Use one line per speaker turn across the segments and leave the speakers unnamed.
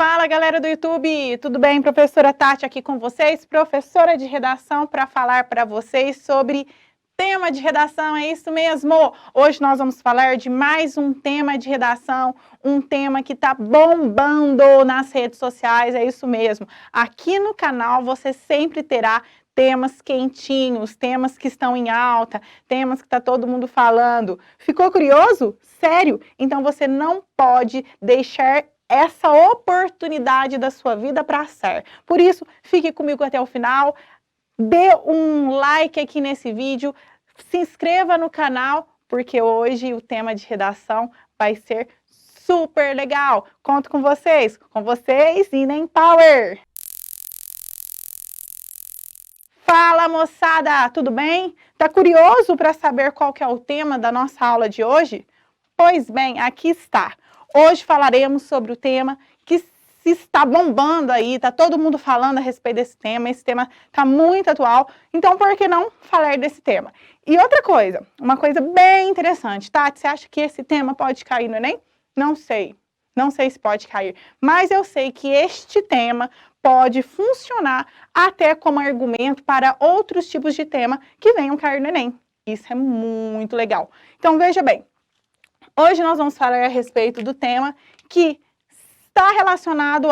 Fala, galera do YouTube, tudo bem? Professora Tati aqui com vocês, professora de redação, para falar para vocês sobre tema de redação, é isso mesmo! Hoje nós vamos falar de mais um tema de redação, um tema que está bombando nas redes sociais, é isso mesmo. Aqui no canal você sempre terá temas quentinhos, temas que estão em alta, temas que está todo mundo falando. Ficou curioso? Sério? Então você não pode deixar essa oportunidade da sua vida para ser. Por isso, fique comigo até o final, dê um like aqui nesse vídeo, se inscreva no canal, porque hoje o tema de redação vai ser super legal. Conto com vocês e nem Power! Fala, moçada, tudo bem? Tá curioso para saber qual que é o tema da nossa aula de hoje? Pois bem, aqui está. Hoje falaremos sobre o tema que se está bombando aí, tá todo mundo falando a respeito desse tema, esse tema está muito atual, então por que não falar desse tema? E outra coisa, uma coisa bem interessante, Tati, você acha que esse tema pode cair no Enem? Não sei se pode cair, mas eu sei que este tema pode funcionar até como argumento para outros tipos de tema que venham cair no Enem. Isso é muito legal. Então veja bem, hoje nós vamos falar a respeito do tema que está relacionado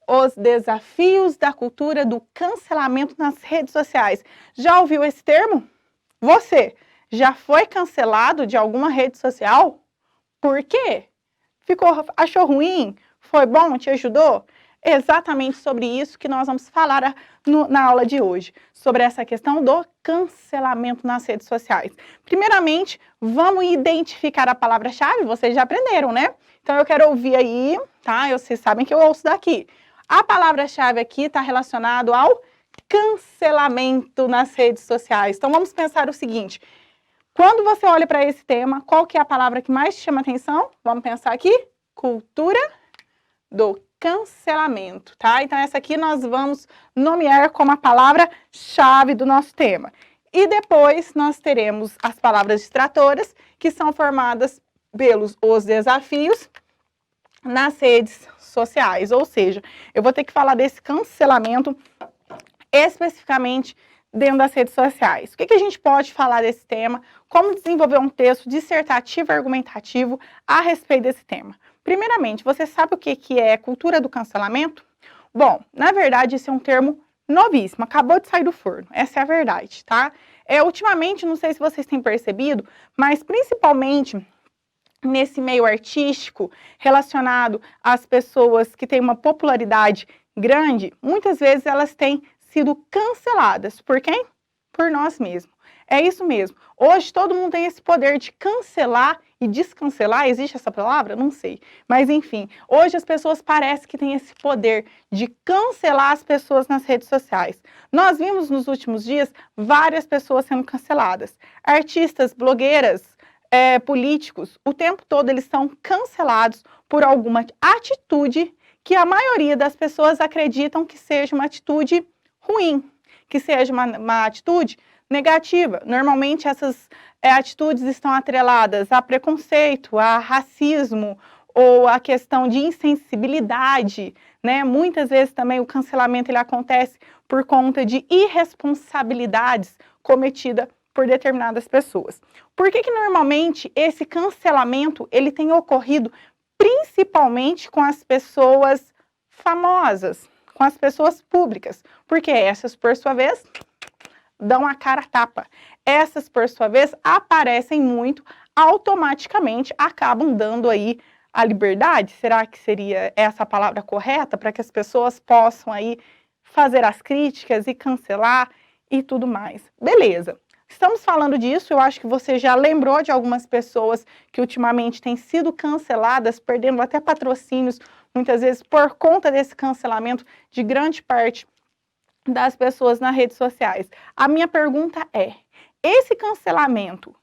aos desafios da cultura do cancelamento nas redes sociais. Já ouviu esse termo? Você já foi cancelado de alguma rede social? Por quê? Achou ruim? Foi bom? Te ajudou? Exatamente sobre isso que nós vamos falar na aula de hoje, sobre essa questão do cancelamento nas redes sociais. Primeiramente, vamos identificar a palavra-chave, vocês já aprenderam, né? Então eu quero ouvir aí, tá? Vocês sabem que eu ouço daqui. A palavra-chave aqui está relacionado ao cancelamento nas redes sociais. Então vamos pensar o seguinte, quando você olha para esse tema, qual que é a palavra que mais te chama atenção? Vamos pensar aqui, cultura do cancelamento, tá? Então essa aqui nós vamos nomear como a palavra-chave do nosso tema. E depois nós teremos as palavras distratoras, que são formadas pelos os desafios nas redes sociais. Ou seja, eu vou ter que falar desse cancelamento especificamente dentro das redes sociais. O que a gente pode falar desse tema? Como desenvolver um texto dissertativo e argumentativo a respeito desse tema? Primeiramente, você sabe o que é cultura do cancelamento? Bom, na verdade, esse é um termo novíssimo, acabou de sair do forno, essa é a verdade, tá? Ultimamente, não sei se vocês têm percebido, mas principalmente nesse meio artístico, relacionado às pessoas que têm uma popularidade grande, muitas vezes elas têm sido canceladas. Por quem? Por nós mesmos. É isso mesmo. Hoje todo mundo tem esse poder de cancelar e descancelar. Existe essa palavra? Não sei. Mas enfim, hoje as pessoas parecem que têm esse poder de cancelar as pessoas nas redes sociais. Nós vimos nos últimos dias várias pessoas sendo canceladas. Artistas, blogueiras, políticos, o tempo todo eles são cancelados por alguma atitude que a maioria das pessoas acreditam que seja uma atitude ruim, que seja uma atitude negativa. Normalmente essas atitudes estão atreladas a preconceito, a racismo ou a questão de insensibilidade, né? Muitas vezes também o cancelamento ele acontece por conta de irresponsabilidades cometidas por determinadas pessoas. Por que normalmente esse cancelamento ele tem ocorrido principalmente com as pessoas famosas, com as pessoas públicas? Porque essas, por sua vez, dão a cara a tapa. Essas, por sua vez, aparecem muito, automaticamente acabam dando aí a liberdade. Será que seria essa a palavra correta? Para que as pessoas possam aí fazer as críticas e cancelar e tudo mais. Beleza. Estamos falando disso, eu acho que você já lembrou de algumas pessoas que ultimamente têm sido canceladas, perdendo até patrocínios, muitas vezes por conta desse cancelamento de grande parte das pessoas nas redes sociais. A minha pergunta é, esse cancelamento,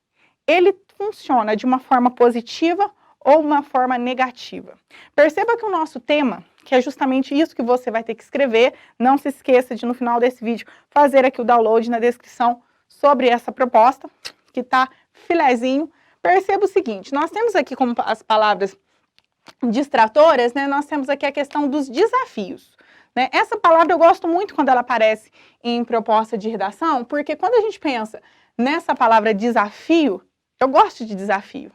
ele funciona de uma forma positiva ou uma forma negativa? Perceba que o nosso tema, que é justamente isso que você vai ter que escrever, não se esqueça de no final desse vídeo fazer aqui o download na descrição sobre essa proposta, que tá filezinho. Perceba o seguinte, nós temos aqui como as palavras distratoras, né, nós temos aqui a questão dos desafios. Né? Essa palavra eu gosto muito quando ela aparece em proposta de redação, porque quando a gente pensa nessa palavra desafio, eu gosto de desafio.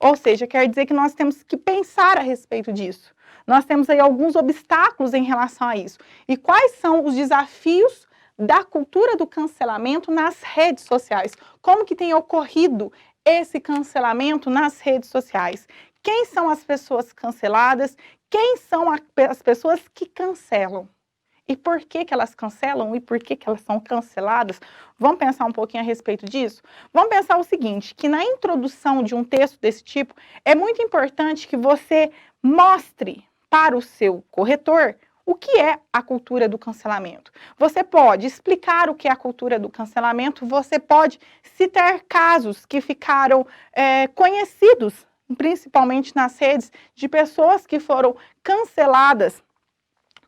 Ou seja, quer dizer que nós temos que pensar a respeito disso. Nós temos aí alguns obstáculos em relação a isso. E quais são os desafios da cultura do cancelamento nas redes sociais? Como que tem ocorrido esse cancelamento nas redes sociais? Quem são as pessoas canceladas? Quem são as pessoas que cancelam? E por que elas cancelam e por que elas são canceladas? Vamos pensar um pouquinho a respeito disso? Vamos pensar o seguinte, que na introdução de um texto desse tipo, é muito importante que você mostre para o seu corretor o que é a cultura do cancelamento. Você pode explicar o que é a cultura do cancelamento, você pode citar casos que ficaram conhecidos, principalmente nas redes, de pessoas que foram canceladas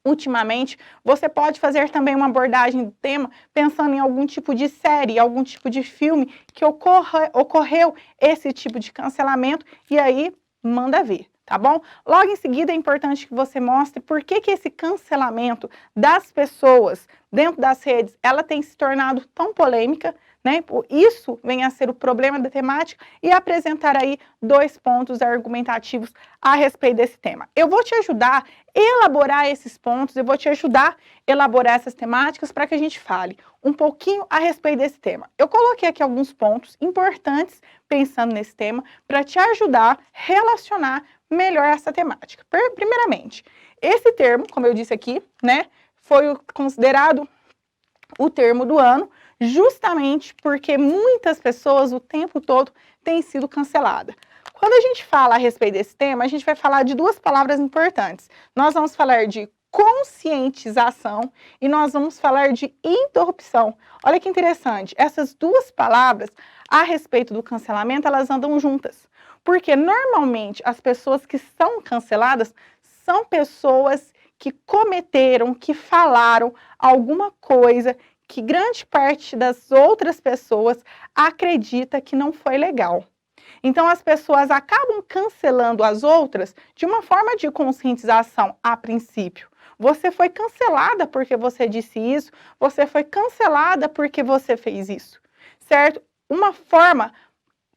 ultimamente. Você pode fazer também uma abordagem do tema pensando em algum tipo de série, algum tipo de filme que ocorreu esse tipo de cancelamento e aí manda ver, tá bom? Logo em seguida é importante que você mostre por que esse cancelamento das pessoas dentro das redes, ela tem se tornado tão polêmica, né? Isso vem a ser o problema da temática e apresentar aí 2 pontos argumentativos a respeito desse tema. Eu vou te ajudar a elaborar esses pontos, eu vou te ajudar a elaborar essas temáticas para que a gente fale um pouquinho a respeito desse tema. Eu coloquei aqui alguns pontos importantes pensando nesse tema para te ajudar a relacionar melhor essa temática. Primeiramente, esse termo, como eu disse aqui, né, foi considerado o termo do ano, justamente porque muitas pessoas o tempo todo têm sido canceladas. Quando a gente fala a respeito desse tema, a gente vai falar de 2 palavras importantes. Nós vamos falar de conscientização e nós vamos falar de interrupção. Olha que interessante, essas 2 palavras a respeito do cancelamento, elas andam juntas. Porque normalmente as pessoas que são canceladas são pessoas que cometeram, que falaram alguma coisa que grande parte das outras pessoas acredita que não foi legal. Então, as pessoas acabam cancelando as outras de uma forma de conscientização, a princípio. Você foi cancelada porque você disse isso, você foi cancelada porque você fez isso, certo? Uma forma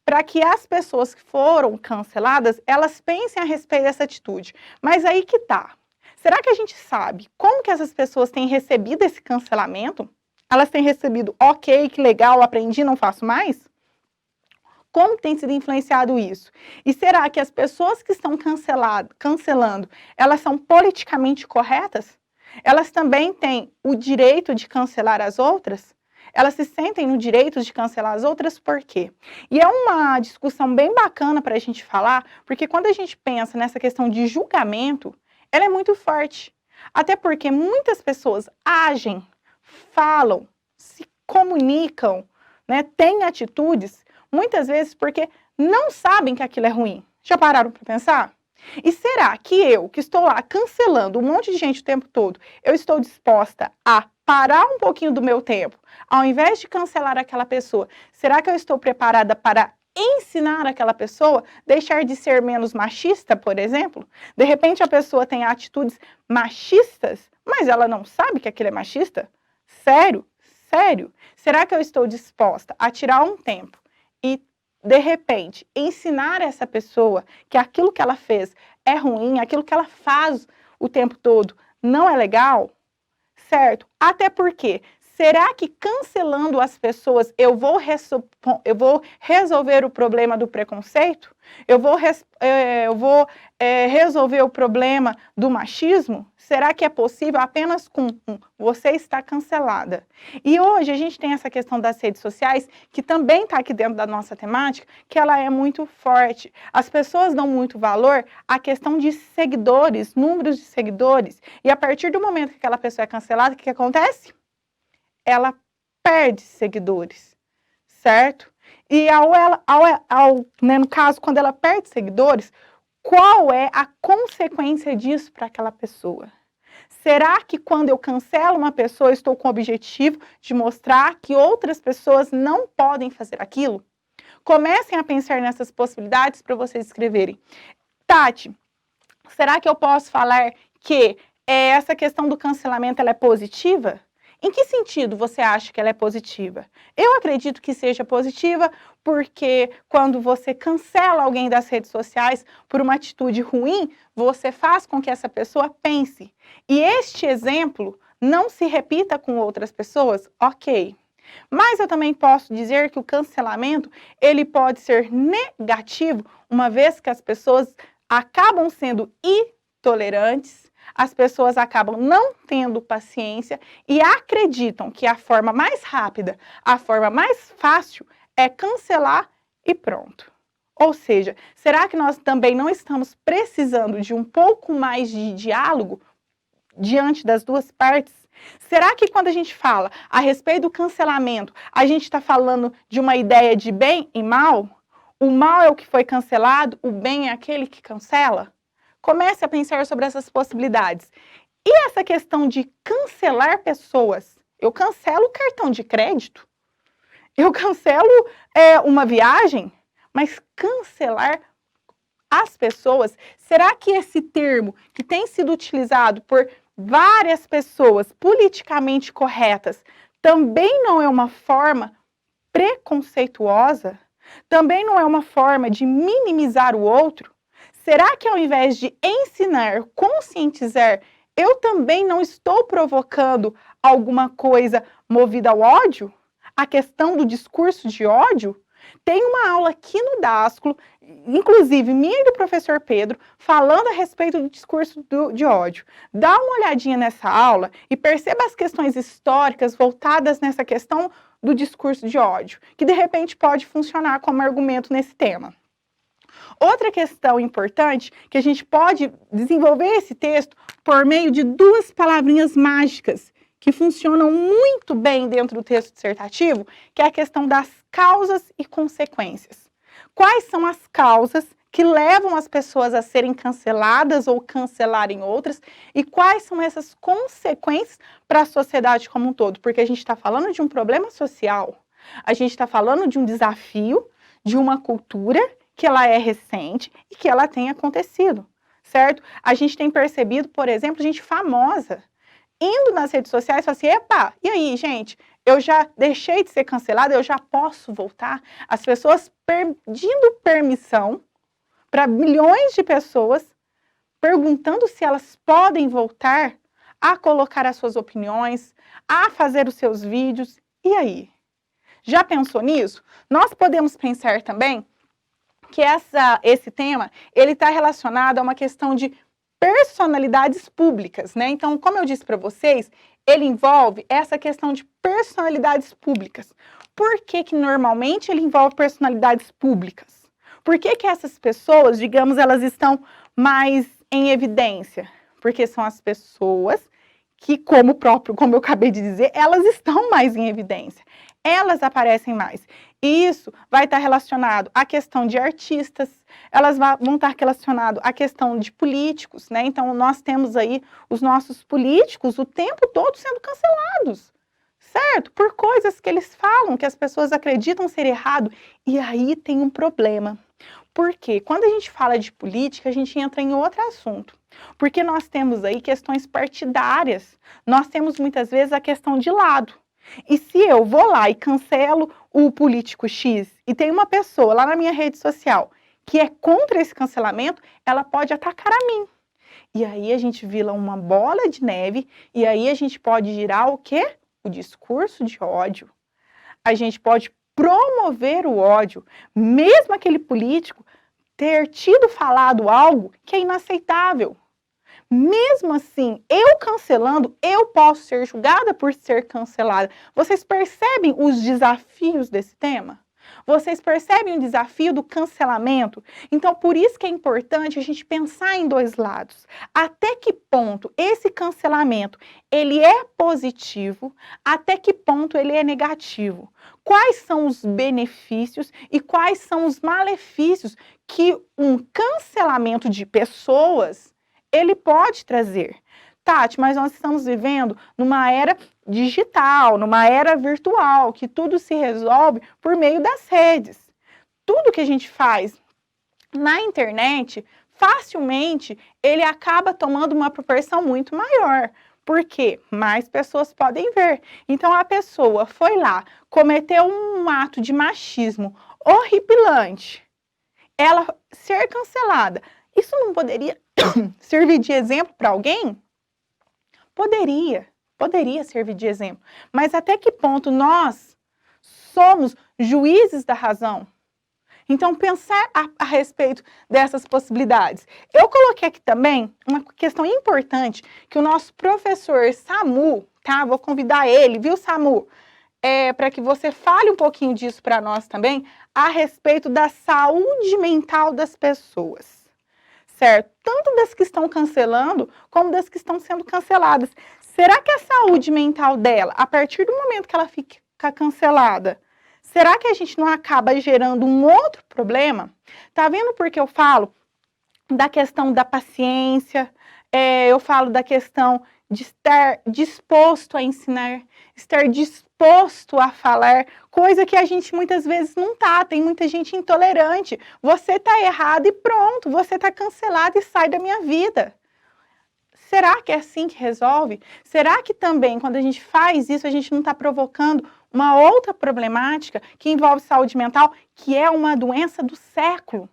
para que as pessoas que foram canceladas, elas pensem a respeito dessa atitude. Mas aí que tá. Será que a gente sabe como que essas pessoas têm recebido esse cancelamento? Elas têm recebido, ok, que legal, aprendi, não faço mais? Como tem sido influenciado isso? E será que as pessoas que estão cancelando, elas são politicamente corretas? Elas também têm o direito de cancelar as outras? Elas se sentem no direito de cancelar as outras, por quê? E é uma discussão bem bacana para a gente falar, porque quando a gente pensa nessa questão de julgamento, ela é muito forte. Até porque muitas pessoas agem, falam, se comunicam, né, têm atitudes, muitas vezes porque não sabem que aquilo é ruim. Já pararam para pensar? E será que eu, que estou lá cancelando um monte de gente o tempo todo, eu estou disposta a parar um pouquinho do meu tempo, ao invés de cancelar aquela pessoa, será que eu estou preparada para ensinar aquela pessoa, deixar de ser menos machista, por exemplo? De repente a pessoa tem atitudes machistas, mas ela não sabe que aquilo é machista? Sério? Sério? Será que eu estou disposta a tirar um tempo e, de repente, ensinar essa pessoa que aquilo que ela fez é ruim, aquilo que ela faz o tempo todo não é legal? Certo? Até porque, será que cancelando as pessoas eu vou resolver o problema do preconceito? Eu vou resolver o problema do machismo? Será que é possível apenas com você está cancelada? E hoje a gente tem essa questão das redes sociais, que também está aqui dentro da nossa temática, que ela é muito forte. As pessoas dão muito valor à questão de seguidores, números de seguidores. E a partir do momento que aquela pessoa é cancelada, o que acontece? Ela perde seguidores, certo? E né, no caso, quando ela perde seguidores, qual é a consequência disso para aquela pessoa? Será que quando eu cancelo uma pessoa, eu estou com o objetivo de mostrar que outras pessoas não podem fazer aquilo? Comecem a pensar nessas possibilidades para vocês escreverem. Tati, Será que eu posso falar que essa questão do cancelamento ela é positiva? Em que sentido você acha que ela é positiva? Eu acredito que seja positiva porque quando você cancela alguém das redes sociais por uma atitude ruim, você faz com que essa pessoa pense. E este exemplo não se repita com outras pessoas? Ok. Mas eu também posso dizer que o cancelamento ele pode ser negativo, uma vez que as pessoas acabam sendo intolerantes, as pessoas acabam não tendo paciência e acreditam que a forma mais rápida, a forma mais fácil é cancelar e pronto. Ou seja, será que nós também não estamos precisando de um pouco mais de diálogo diante das duas partes? Será que quando a gente fala a respeito do cancelamento, a gente está falando de uma ideia de bem e mal? O mal é o que foi cancelado, o bem é aquele que cancela? Comece a pensar sobre essas possibilidades. E essa questão de cancelar pessoas? Eu cancelo o cartão de crédito? Eu cancelo uma viagem? Mas cancelar as pessoas, será que esse termo que tem sido utilizado por várias pessoas politicamente corretas também não é uma forma preconceituosa? Também não é uma forma de minimizar o outro? Será que ao invés de ensinar, conscientizar, eu também não estou provocando alguma coisa movida ao ódio? A questão do discurso de ódio? Tem uma aula aqui no Dásculo, inclusive minha e do professor Pedro, falando a respeito do discurso de ódio. Dá uma olhadinha nessa aula e perceba as questões históricas voltadas nessa questão do discurso de ódio, que de repente pode funcionar como argumento nesse tema. Outra questão importante, que a gente pode desenvolver esse texto por meio de duas palavrinhas mágicas, que funcionam muito bem dentro do texto dissertativo, que é a questão das causas e consequências. Quais são as causas que levam as pessoas a serem canceladas ou cancelarem outras e quais são essas consequências para a sociedade como um todo? Porque a gente está falando de um problema social, a gente está falando de um desafio, de uma cultura que ela é recente e que ela tem acontecido, certo? A gente tem percebido, por exemplo, gente famosa indo nas redes sociais e falando assim, epa, e aí, gente, eu já deixei de ser cancelada, eu já posso voltar? As pessoas pedindo permissão para milhões de pessoas, perguntando se elas podem voltar a colocar as suas opiniões, a fazer os seus vídeos. E aí? Já pensou nisso? Nós podemos pensar também que esse tema ele está relacionado a uma questão de personalidades públicas, né? Então, como eu disse para vocês, ele envolve essa questão de personalidades públicas. Por que que normalmente ele envolve personalidades públicas? Por que que essas pessoas, digamos, elas estão mais em evidência? Porque são as pessoas que, como eu acabei de dizer, elas estão mais em evidência. Elas aparecem mais. E isso vai estar relacionado à questão de artistas, elas vão estar relacionado à questão de políticos, né? Então, nós temos aí os nossos políticos o tempo todo sendo cancelados, certo? Por coisas que eles falam, que as pessoas acreditam ser errado. E aí tem um problema. Porque quando a gente fala de política, a gente entra em outro assunto. Porque nós temos aí questões partidárias, nós temos muitas vezes a questão de lado. E se eu vou lá e cancelo o político X e tem uma pessoa lá na minha rede social que é contra esse cancelamento, ela pode atacar a mim. E aí a gente vira uma bola de neve e aí a gente pode girar o quê? O discurso de ódio. A gente pode promover o ódio, mesmo aquele político ter falado algo que é inaceitável. Mesmo assim, eu cancelando, eu posso ser julgada por ser cancelada. Vocês percebem os desafios desse tema? Vocês percebem o desafio do cancelamento? Então, por isso que é importante a gente pensar em dois lados. Até que ponto esse cancelamento, ele é positivo? Até que ponto ele é negativo? Quais são os benefícios e quais são os malefícios que um cancelamento de pessoas ele pode trazer? Tati, mas nós estamos vivendo numa era digital, numa era virtual, que tudo se resolve por meio das redes. Tudo que a gente faz na internet facilmente ele acaba tomando uma proporção muito maior. Porque mais pessoas podem ver. Então, a pessoa foi lá, cometeu um ato de machismo horripilante. Ela ser cancelada. Isso não poderia servir de exemplo para alguém? Poderia servir de exemplo. Mas até que ponto nós somos juízes da razão? Então, pensar a respeito dessas possibilidades. Eu coloquei aqui também uma questão importante que o nosso professor Samu, tá? Vou convidar ele, viu, Samu? Para que você fale um pouquinho disso para nós também, a respeito da saúde mental das pessoas, certo? Tanto das que estão cancelando, como das que estão sendo canceladas. Será que a saúde mental dela, a partir do momento que ela fica cancelada, será que a gente não acaba gerando um outro problema? Tá vendo por que eu falo da questão da paciência, eu falo da questão de estar disposto a ensinar, estar disposto a falar, coisa que a gente muitas vezes não tá, tem muita gente intolerante. Você tá errado e pronto, você tá cancelado e sai da minha vida. Será que é assim que resolve? Será que também, quando a gente faz isso, a gente não está provocando uma outra problemática que envolve saúde mental, que é uma doença do século?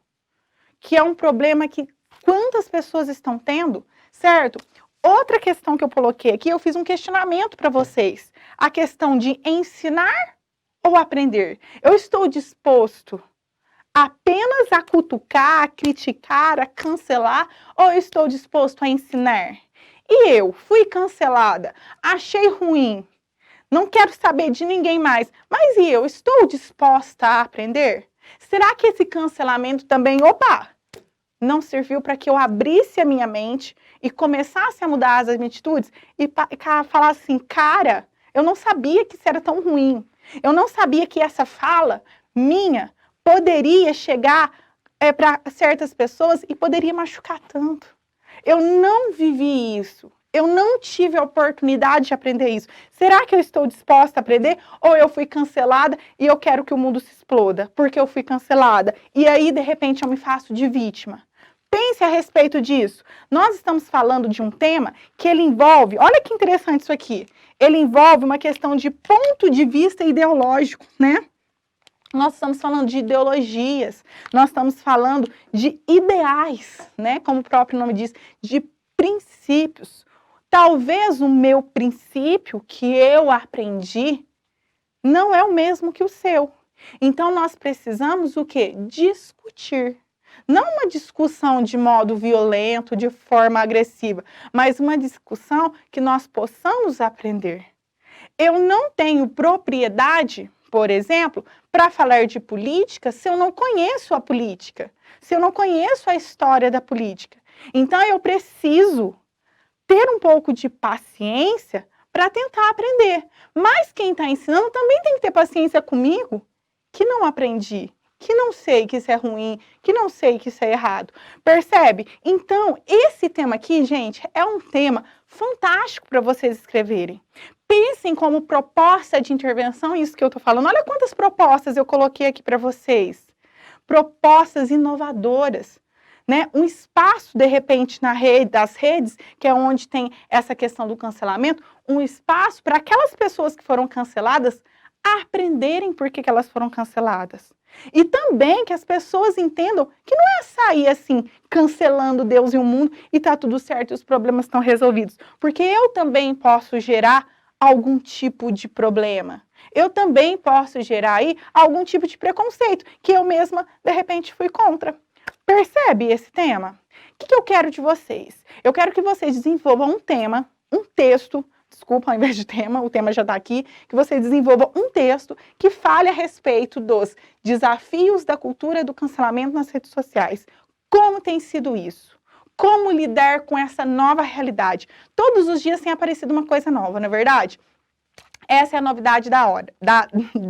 Que é um problema que quantas pessoas estão tendo, certo? Outra questão que eu coloquei aqui, eu fiz um questionamento para vocês. A questão de ensinar ou aprender. Eu estou disposto apenas a cutucar, a criticar, a cancelar, ou eu estou disposto a ensinar? E eu fui cancelada, achei ruim, não quero saber de ninguém mais, mas e eu estou disposta a aprender? Será que esse cancelamento também, não serviu para que eu abrisse a minha mente e começasse a mudar as minhas atitudes e falar assim, cara, eu não sabia que isso era tão ruim, eu não sabia que essa fala minha poderia chegar para certas pessoas e poderia machucar tanto. Eu não vivi isso. Eu não tive a oportunidade de aprender isso. Será que eu estou disposta a aprender? Ou eu fui cancelada e eu quero que o mundo se exploda porque eu fui cancelada? E aí, de repente, eu me faço de vítima. Pense a respeito disso. Nós estamos falando de um tema que ele envolve, olha que interessante isso aqui, ele envolve uma questão de ponto de vista ideológico, né? Nós estamos falando de ideologias, nós estamos falando de ideais, né? Como o próprio nome diz, de princípios. Talvez o meu princípio que eu aprendi não é o mesmo que o seu. Então, nós precisamos o quê? Discutir. Não uma discussão de modo violento, de forma agressiva, mas uma discussão que nós possamos aprender. Eu não tenho propriedade, por exemplo, para falar de política se eu não conheço a política, se eu não conheço a história da política. Então, eu preciso ter um pouco de paciência para tentar aprender. Mas quem está ensinando também tem que ter paciência comigo, que não aprendi, que não sei que isso é ruim, que não sei que isso é errado. Percebe? Então, esse tema aqui, gente, é um tema fantástico para vocês escreverem. Pensem como proposta de intervenção, isso que eu estou falando. Olha quantas propostas eu coloquei aqui para vocês. Propostas inovadoras, né? Um espaço, de repente, na rede, das redes, que é onde tem essa questão do cancelamento, um espaço para aquelas pessoas que foram canceladas aprenderem por que elas foram canceladas. E também que as pessoas entendam que não é sair assim, cancelando Deus e o mundo e tá tudo certo e os problemas estão resolvidos. Porque eu também posso gerar algum tipo de problema. Eu também posso gerar aí algum tipo de preconceito que eu mesma, de repente, fui contra. Percebe esse tema? O que eu quero de vocês? Eu quero que vocês desenvolvam um tema, um texto, desculpa, ao invés de tema, o tema já está aqui, que vocês desenvolvam um texto que fale a respeito dos desafios da cultura do cancelamento nas redes sociais. Como tem sido isso? Como lidar com essa nova realidade? Todos os dias tem aparecido uma coisa nova, não é verdade? Essa é a novidade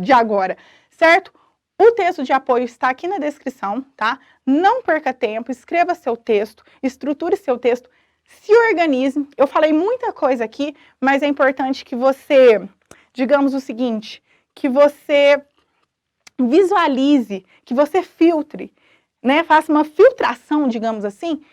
de agora, certo? O texto de apoio está aqui na descrição, tá? Não perca tempo, escreva seu texto, estruture seu texto, se organize. Eu falei muita coisa aqui, mas é importante que você, digamos o seguinte, que você visualize, que você filtre, né? Faça uma filtração, digamos assim,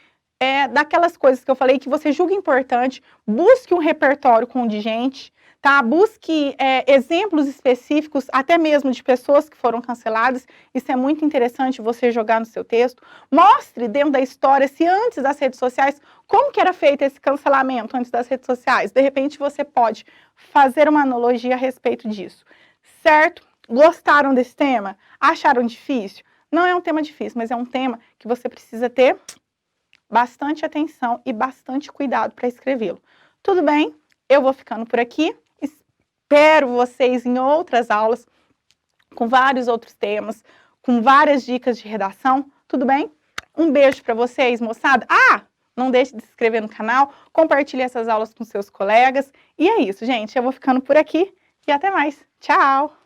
daquelas coisas que eu falei que você julga importante, busque um repertório contingente, tá? Busque exemplos específicos, até mesmo de pessoas que foram canceladas. Isso é muito interessante você jogar no seu texto. Mostre dentro da história se antes das redes sociais, como que era feito esse cancelamento antes das redes sociais. De repente você pode fazer uma analogia a respeito disso, certo? Gostaram desse tema? Acharam difícil? Não é um tema difícil, mas é um tema que você precisa ter bastante atenção e bastante cuidado para escrevê-lo. Tudo bem? Eu vou ficando por aqui. Espero vocês em outras aulas, com vários outros temas, com várias dicas de redação. Tudo bem? Um beijo para vocês, moçada. Não deixe de se inscrever no canal, compartilhe essas aulas com seus colegas. E é isso, gente. Eu vou ficando por aqui e até mais. Tchau!